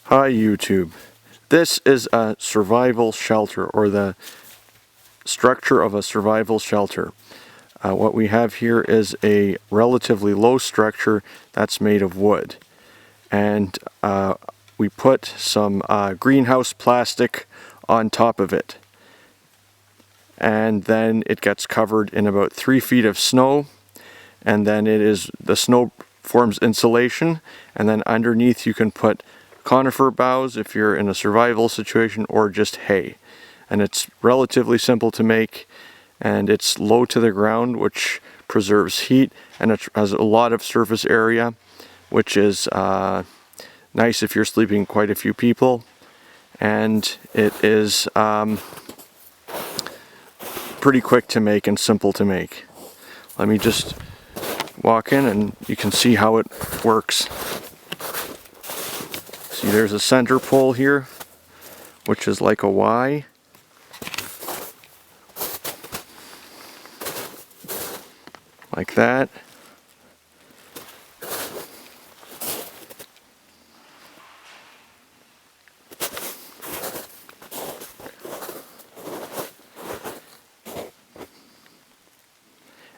Hi YouTube. This is a survival shelter, or the structure of a survival shelter. What we have here is a relatively low structure that's made of wood. And we put some greenhouse plastic on top of it. And then it gets covered in about 3 feet of snow. And then the snow forms insulation. And then underneath you can put conifer boughs if you're in a survival situation, or just hay. And it's relatively simple to make, and it's low to the ground, which preserves heat, and it has a lot of surface area, which is nice if you're sleeping quite a few people. And it is pretty quick to make and simple to make. Let me just walk in and you can see how it works. See, there's a center pole here, which is like a Y. Like that.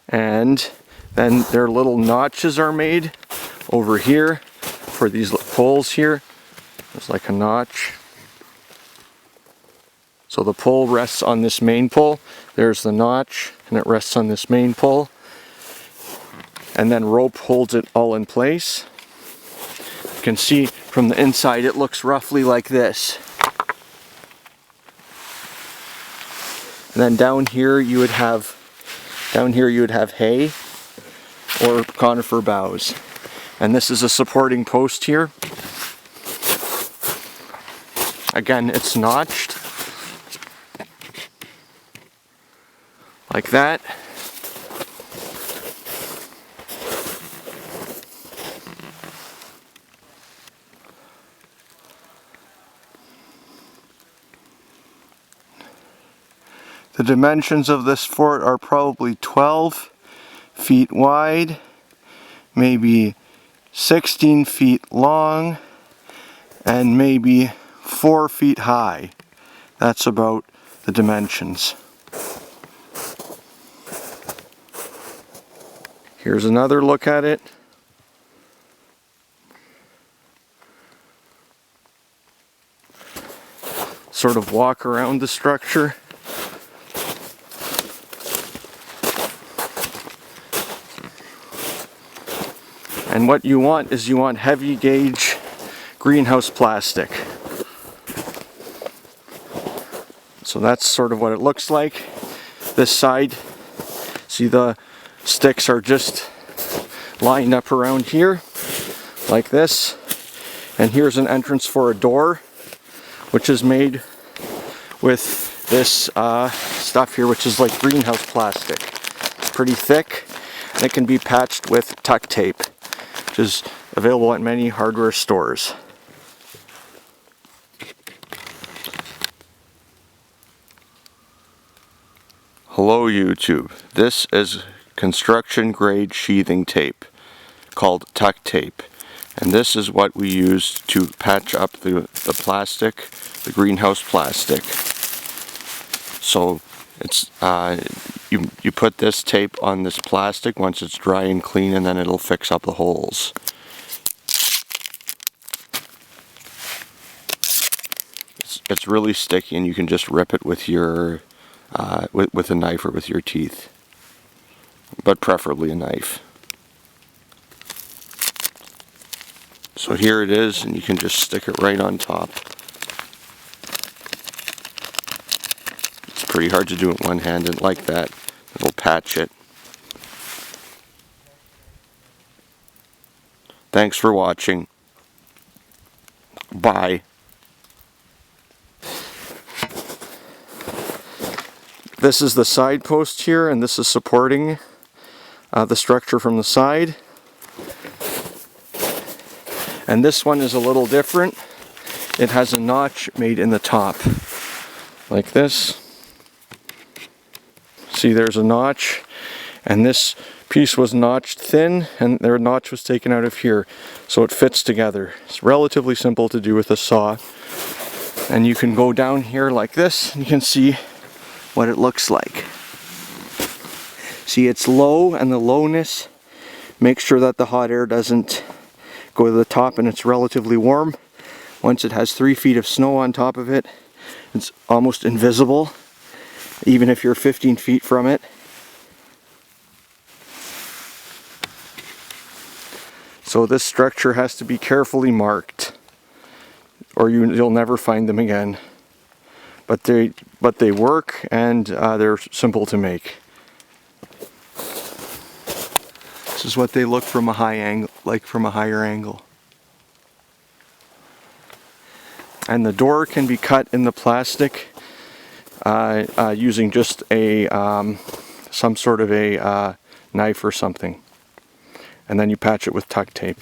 And then their little notches are made over here for these poles here. There's like a notch. So the pole rests on this main pole. There's the notch, and it rests on this main pole. And then rope holds it all in place. You can see from the inside it looks roughly like this. And then down here you would have hay or conifer boughs. And this is a supporting post here. Again, it's notched like that. The dimensions of this fort are probably 12 feet wide, maybe 16 feet long, and maybe 4 feet high. That's about the dimensions. Here's another look at it. Sort of walk around the structure. And what you want is you want heavy gauge greenhouse plastic. So that's sort of what it looks like. This side, see the sticks are just lined up around here, like this. And here's an entrance for a door, which is made with this stuff here, which is like greenhouse plastic. It's pretty thick, and it can be patched with duct tape, which is available at many hardware stores. Hello YouTube. This is construction grade sheathing tape called duct tape. And this is what we use to patch up the plastic, the greenhouse plastic. So it's you put this tape on this plastic once it's dry and clean, and then it'll fix up the holes. It's really sticky, and you can just rip it with your with a knife or with your teeth, but preferably a knife. So here it is, and you can just stick it right on top. It's pretty hard to do it one-handed like that. It'll patch it. Thanks for watching. Bye. This is the side post here, and this is supporting the structure from the side. And this one is a little different. It has a notch made in the top, like this. See, there's a notch, and this piece was notched thin, and their notch was taken out of here, so it fits together. It's relatively simple to do with a saw. And you can go down here like this, and you can see what it looks like. See, it's low, and the lowness makes sure that the hot air doesn't go to the top, and it's relatively warm. Once it has 3 feet of snow on top of it, it's almost invisible, even if you're 15 feet from it. So this structure has to be carefully marked, or you'll never find them again. But they work, and they're simple to make. This is what they look from a high angle, like from a higher angle. And the door can be cut in the plastic using just a some sort of a knife or something, and then you patch it with duct tape.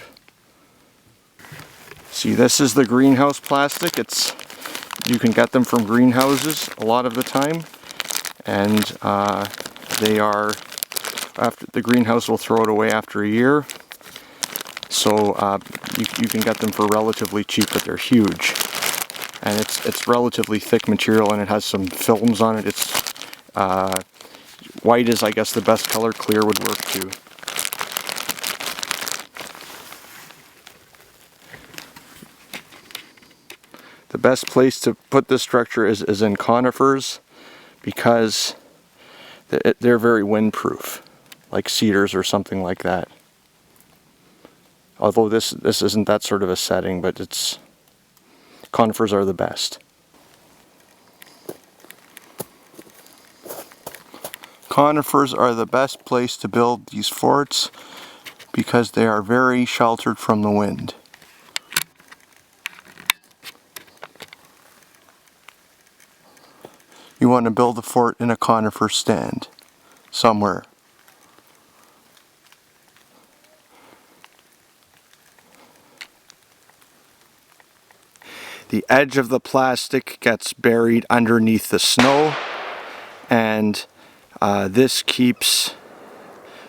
See, this is the greenhouse plastic. You can get them from greenhouses a lot of the time, and they are, after the greenhouse will throw it away after a year, so you can get them for relatively cheap, but they're huge, and it's relatively thick material, and it has some films on it. It's white is, I guess, the best color. Clear would work too. The best place to put this structure is in conifers, because they're very windproof, like cedars or something like that. Although this isn't that sort of a setting, but conifers are the best. Conifers are the best place to build these forts because they are very sheltered from the wind. You want to build a fort in a conifer stand somewhere. The edge of the plastic gets buried underneath the snow, and this keeps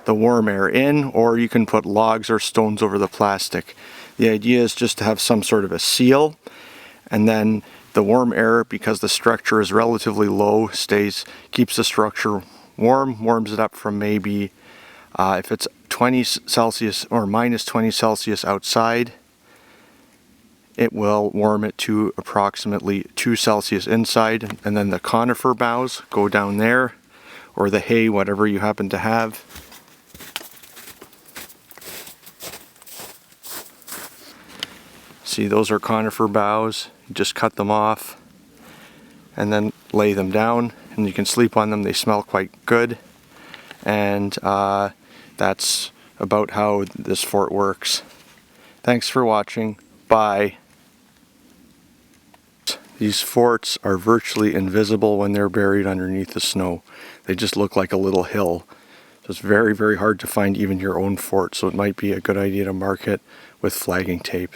the warm air in, or you can put logs or stones over the plastic. The idea is just to have some sort of a seal, and then the warm air, because the structure is relatively low, keeps the structure warm, warms it up from maybe, if it's 20 Celsius or minus 20 Celsius outside, it will warm it to approximately 2 Celsius inside, and then the conifer boughs go down there, or the hay, whatever you happen to have. See, those are conifer boughs. You just cut them off and then lay them down, and you can sleep on them. They smell quite good, and that's about how this fort works. Thanks for watching. Bye. These forts are virtually invisible when they're buried underneath the snow. They just look like a little hill. So it's very, very hard to find even your own fort, so it might be a good idea to mark it with flagging tape.